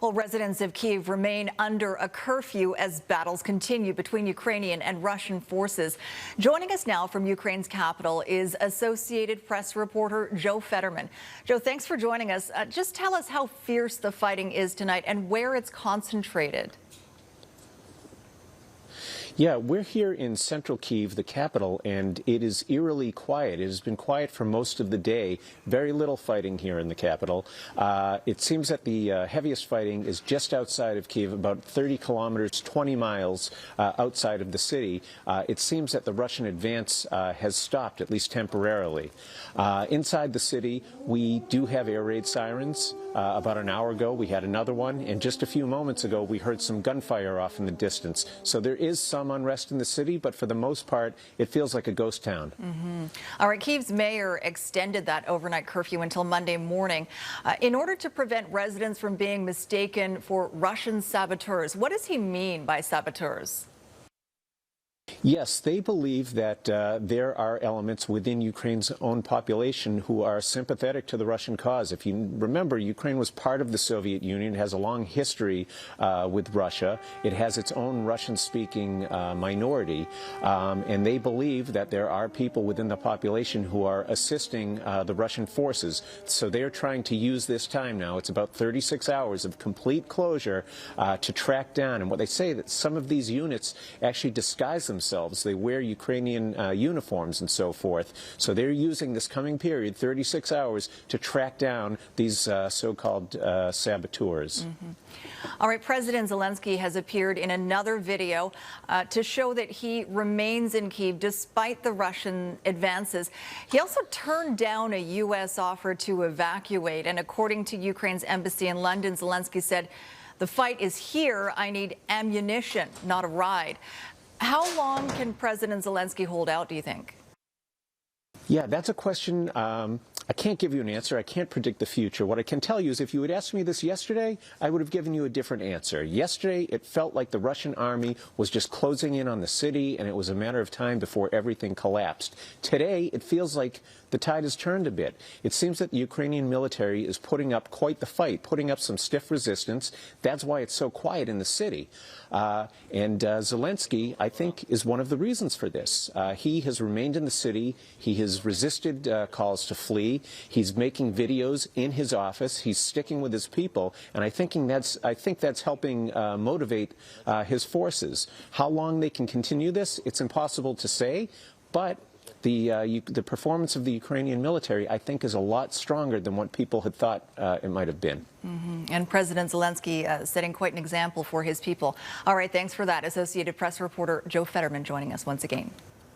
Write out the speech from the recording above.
Well, residents of Kyiv remain under a curfew as battles continue between Ukrainian and Russian forces. Joining us now from Ukraine's capital is Associated Press reporter Joe Federman. Joe, thanks for joining us. Just tell us how fierce the fighting is tonight and where it's concentrated. Yeah, we're here in central Kyiv, the capital, and it is eerily quiet. It has been quiet for most of the day. Very little fighting here in the capital. It seems that the heaviest fighting is just outside of Kyiv, about 30 kilometers, 20 miles outside of the city. It seems that the Russian advance has stopped, at least temporarily. Inside the city, we do have air raid sirens. About an hour ago, we had another one, and just a few moments ago, we heard some gunfire off in the distance. So there is some unrest in the city, but for the most part, it feels like a ghost town. All right, Kyiv's mayor extended that overnight curfew until Monday morning in order to prevent residents from being mistaken for Russian saboteurs. What does he mean by saboteurs? Yes, they believe that there are elements within Ukraine's own population who are sympathetic to the Russian cause. If you remember, Ukraine was part of the Soviet Union. It has a long history with Russia. It has its own Russian-speaking minority, and they believe that there are people within the population who are assisting the Russian forces. So they're trying to use this time now. It's about 36 hours of complete closure to track down. And what they say that some of these units actually disguise themselves. They wear Ukrainian uniforms and so forth. So they're using this coming period, 36 hours, to track down these so-called saboteurs. All right, President Zelensky has appeared in another video to show that he remains in Kyiv despite the Russian advances. He also turned down a U.S. offer to evacuate. And according to Ukraine's embassy in London, Zelensky said, "The fight is here. I need ammunition, not a ride." How long can President Zelensky hold out, do you think? Yeah, that's a question. I can't give you an answer. I can't predict the future. What I can tell you is if you had asked me this yesterday, I would have given you a different answer. Yesterday, it felt like the Russian army was just closing in on the city, and it was a matter of time before everything collapsed. Today, it feels like the tide has turned a bit. It seems that the Ukrainian military is putting up quite the fight, putting up some stiff resistance. That's why it's so quiet in the city. And Zelensky, I think, is one of the reasons for this. He has remained in the city. He has resisted calls to flee. He's making videos in his office. He's sticking with his people. And I think that's helping motivate his forces. How long they can continue this, it's impossible to say. But the performance of the Ukrainian military, I think, is a lot stronger than what people had thought it might have been. And President Zelensky setting quite an example for his people. All right, thanks for that. Associated Press reporter Joe Federman joining us once again.